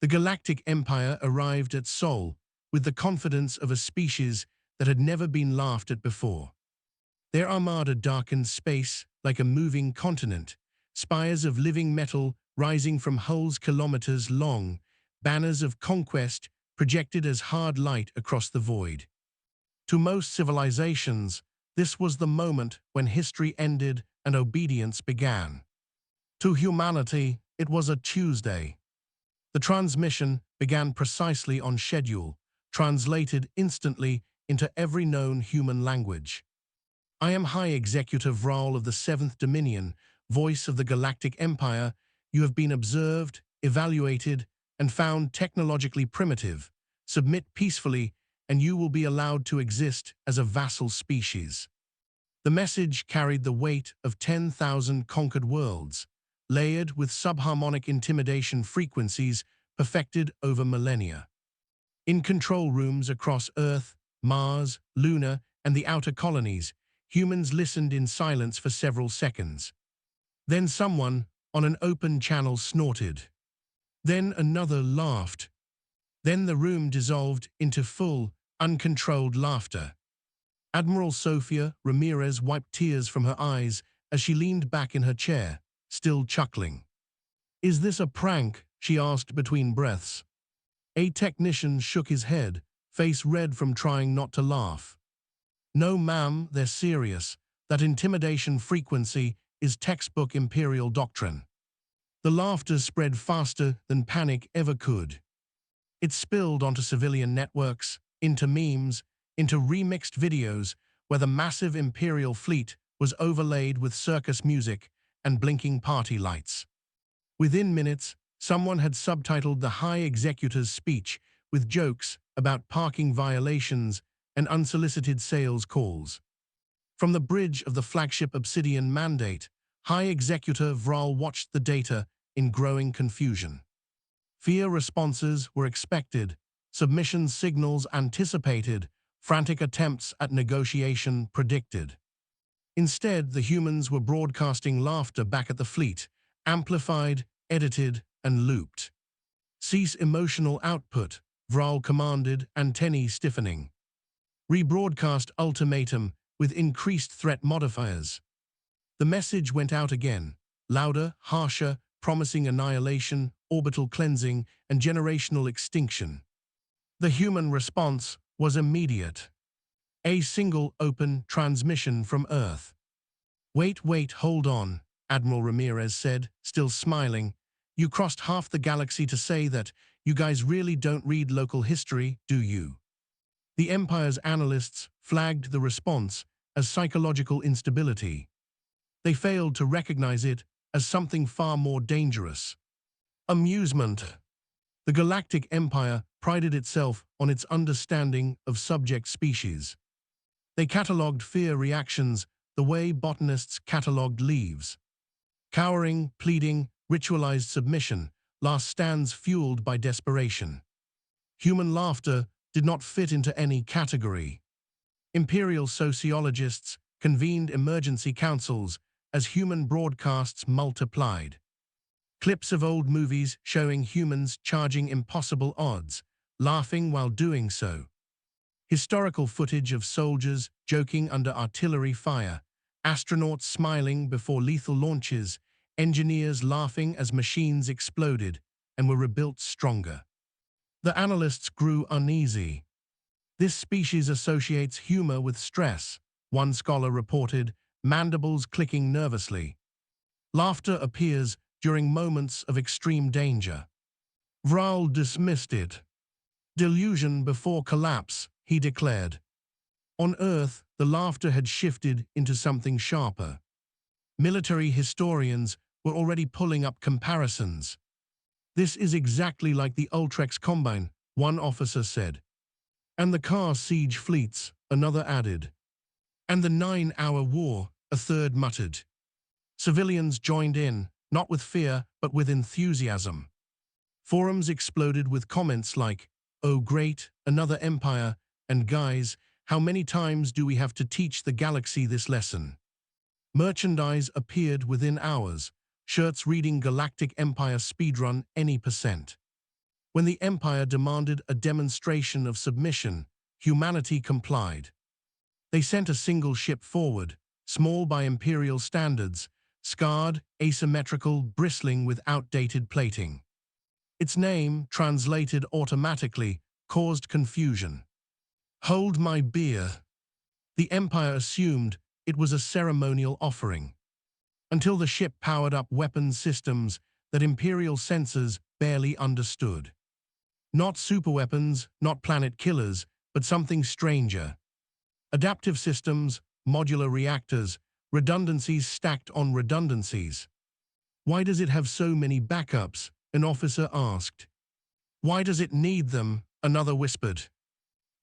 The Galactic Empire arrived at Sol with the confidence of a species that had never been laughed at before. Their armada darkened space like a moving continent, spires of living metal rising from hulls kilometers long, banners of conquest projected as hard light across the void. To most civilizations, this was the moment when history ended and obedience began. To humanity, it was a Tuesday. The transmission began precisely on schedule, translated instantly into every known human language. I am High Executive Raul of the Seventh Dominion, voice of the Galactic Empire. You have been observed, evaluated, and found technologically primitive. Submit peacefully, and you will be allowed to exist as a vassal species. The message carried the weight of 10,000 conquered worlds, layered with subharmonic intimidation frequencies perfected over millennia. In control rooms across Earth, Mars, Luna, and the outer colonies, humans listened in silence for several seconds. Then someone, on an open channel, snorted. Then another laughed. Then the room dissolved into full, uncontrolled laughter. Admiral Sofia Ramirez wiped tears from her eyes as she leaned back in her chair, still chuckling. "Is this a prank?" she asked between breaths. A technician shook his head, face red from trying not to laugh. "No, ma'am, they're serious. That intimidation frequency is textbook Imperial doctrine." The laughter spread faster than panic ever could. It spilled onto civilian networks, into memes, into remixed videos where the massive Imperial fleet was overlaid with circus music and blinking party lights. Within minutes, someone had subtitled the High Executor's speech with jokes about parking violations and unsolicited sales calls. From the bridge of the flagship Obsidian Mandate, High Executor Vral watched the data in growing confusion. Fear responses were expected, submission signals anticipated, frantic attempts at negotiation predicted. Instead, the humans were broadcasting laughter back at the fleet, amplified, edited, and looped. "Cease emotional output," Vral commanded, antennae stiffening. "Rebroadcast ultimatum with increased threat modifiers." The message went out again, louder, harsher, promising annihilation, orbital cleansing, and generational extinction. The human response was immediate. A single open transmission from Earth. Wait, hold on," Admiral Ramirez said, still smiling. "You crossed half the galaxy to say that. You guys really don't read local history, do you?" The Empire's analysts flagged the response as psychological instability. They failed to recognize it as something far more dangerous. Amusement. The Galactic Empire prided itself on its understanding of subject species. They catalogued fear reactions the way botanists catalogued leaves. Cowering, pleading, ritualized submission, last stands fueled by desperation. Human laughter did not fit into any category. Imperial sociologists convened emergency councils as human broadcasts multiplied. Clips of old movies showing humans charging impossible odds, laughing while doing so. Historical footage of soldiers joking under artillery fire, astronauts smiling before lethal launches, engineers laughing as machines exploded and were rebuilt stronger. The analysts grew uneasy. "This species associates humor with stress," one scholar reported, mandibles clicking nervously. "Laughter appears during moments of extreme danger." Vral dismissed it. "Delusion before collapse," he declared. On Earth, the laughter had shifted into something sharper. Military historians were already pulling up comparisons. "This is exactly like the Ultrex Combine," one officer said. "And the car siege fleets," another added. "And the 9-hour war," a third muttered. Civilians joined in, not with fear, but with enthusiasm. Forums exploded with comments like, "Oh great, another empire," and "Guys, how many times do we have to teach the galaxy this lesson?" Merchandise appeared within hours, shirts reading Galactic Empire speedrun any %. When the Empire demanded a demonstration of submission, humanity complied. They sent a single ship forward, small by Imperial standards, scarred, asymmetrical, bristling with outdated plating. Its name, translated automatically, caused confusion. "Hold my beer." The Empire assumed it was a ceremonial offering, until the ship powered up weapons systems that Imperial sensors barely understood. Not superweapons, not planet killers, but something stranger. Adaptive systems, modular reactors, redundancies stacked on redundancies. "Why does it have so many backups?" an officer asked. "Why does it need them?" another whispered.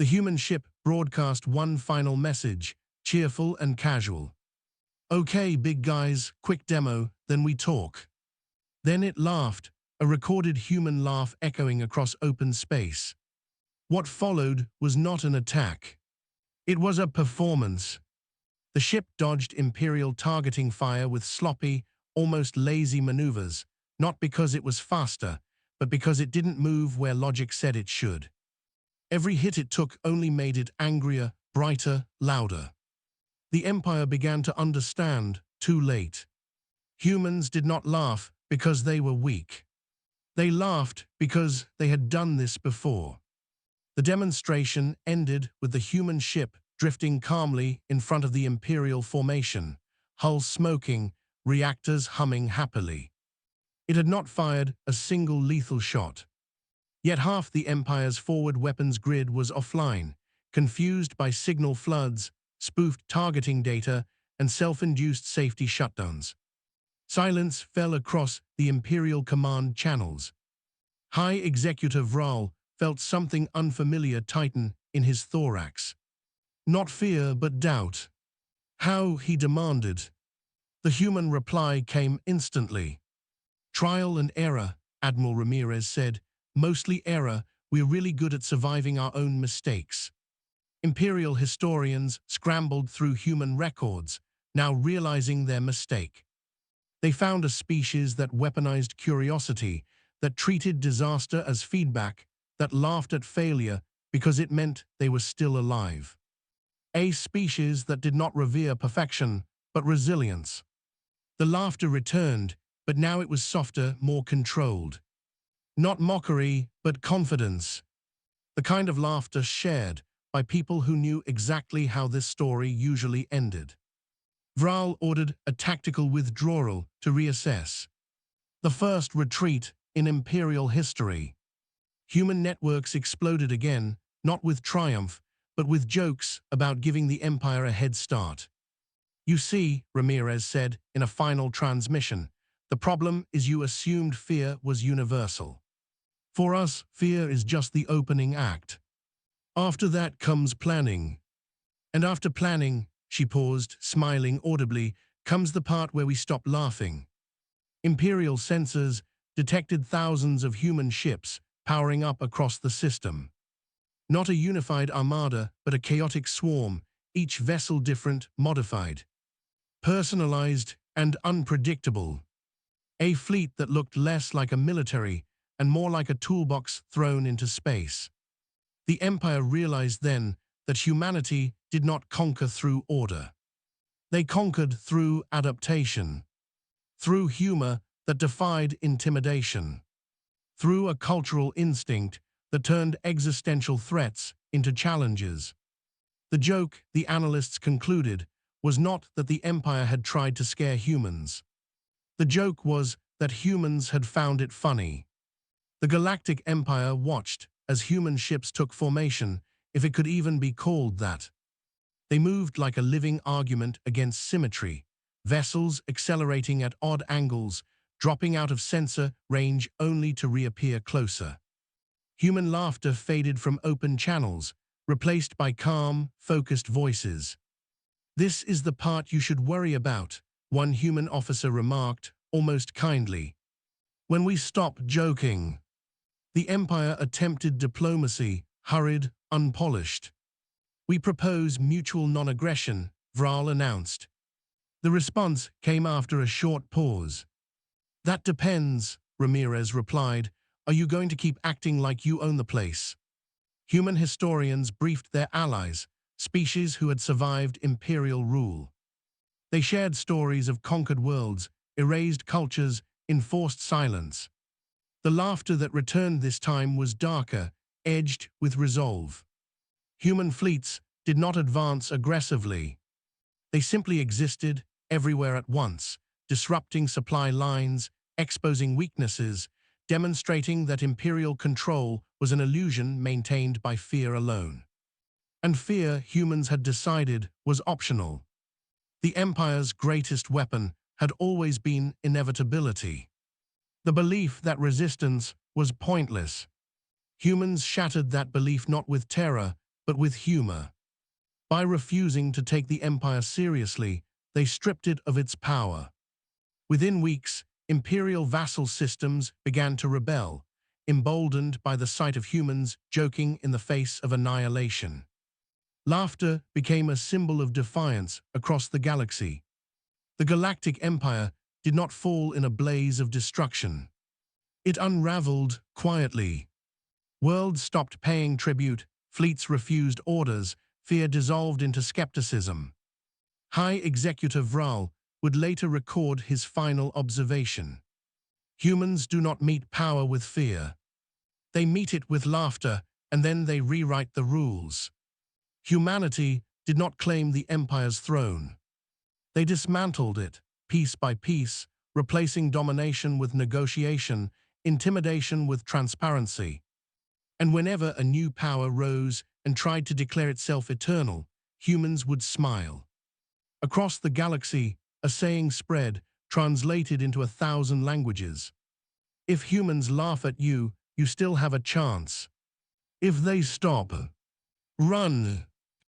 The human ship broadcast one final message, cheerful and casual. "Okay, big guys, quick demo, then we talk." Then it laughed, a recorded human laugh echoing across open space. What followed was not an attack. It was a performance. The ship dodged Imperial targeting fire with sloppy, almost lazy maneuvers, not because it was faster, but because it didn't move where logic said it should. Every hit it took only made it angrier, brighter, louder. The Empire began to understand, too late. Humans did not laugh because they were weak. They laughed because they had done this before. The demonstration ended with the human ship drifting calmly in front of the Imperial formation, hull smoking, reactors humming happily. It had not fired a single lethal shot. Yet half the Empire's forward weapons grid was offline, confused by signal floods, spoofed targeting data, and self-induced safety shutdowns. Silence fell across the Imperial command channels. High Executive Vral felt something unfamiliar tighten in his thorax. Not fear, but doubt. "How?" he demanded. The human reply came instantly. "Trial and error," Admiral Ramirez said. "Mostly error. We're really good at surviving our own mistakes." Imperial historians scrambled through human records, now realizing their mistake. They found a species that weaponized curiosity, that treated disaster as feedback, that laughed at failure because it meant they were still alive. A species that did not revere perfection, but resilience. The laughter returned, but now it was softer, more controlled. Not mockery, but confidence. The kind of laughter shared by people who knew exactly how this story usually ended. Vral ordered a tactical withdrawal to reassess. The first retreat in Imperial history. Human networks exploded again, not with triumph, but with jokes about giving the Empire a head start. "You see," Ramirez said in a final transmission, "the problem is you assumed fear was universal. For us, fear is just the opening act. After that comes planning. And after planning," she paused, smiling audibly, "comes the part where we stop laughing." Imperial sensors detected thousands of human ships powering up across the system. Not a unified armada, but a chaotic swarm, each vessel different, modified, personalized, and unpredictable. A fleet that looked less like a military and more like a toolbox thrown into space. The Empire realized then that humanity did not conquer through order. They conquered through adaptation, through humor that defied intimidation, through a cultural instinct that turned existential threats into challenges. The joke, the analysts concluded, was not that the Empire had tried to scare humans. The joke was that humans had found it funny. The Galactic Empire watched as human ships took formation, if it could even be called that. They moved like a living argument against symmetry, vessels accelerating at odd angles, dropping out of sensor range only to reappear closer. Human laughter faded from open channels, replaced by calm, focused voices. "This is the part you should worry about," one human officer remarked, almost kindly. "When we stop joking." The Empire attempted diplomacy, hurried, unpolished. "We propose mutual non-aggression," Vral announced. The response came after a short pause. "That depends," Ramirez replied, Are you going to keep acting like you own the place? Human historians briefed their allies, species who had survived imperial rule. They shared stories of conquered worlds, erased cultures, enforced silence. The laughter that returned this time was darker, edged with resolve. Human fleets did not advance aggressively. They simply existed everywhere at once, disrupting supply lines, exposing weaknesses, demonstrating that imperial control was an illusion maintained by fear alone. And fear, humans had decided, was optional. The Empire's greatest weapon had always been inevitability. The belief that resistance was pointless. Humans shattered that belief not with terror, but with humor. By refusing to take the Empire seriously, they stripped it of its power. Within weeks, imperial vassal systems began to rebel, emboldened by the sight of humans joking in the face of annihilation. Laughter became a symbol of defiance across the galaxy. The Galactic Empire did not fall in a blaze of destruction. It unraveled quietly. Worlds stopped paying tribute, fleets refused orders, fear dissolved into skepticism. High Executive Vral would later record his final observation. Humans do not meet power with fear. They meet it with laughter, and then they rewrite the rules. Humanity did not claim the Empire's throne. They dismantled it, piece by piece, replacing domination with negotiation, intimidation with transparency. And whenever a new power rose and tried to declare itself eternal, humans would smile. Across the galaxy, a saying spread, translated into 1,000 languages. If humans laugh at you, you still have a chance. If they stop, run.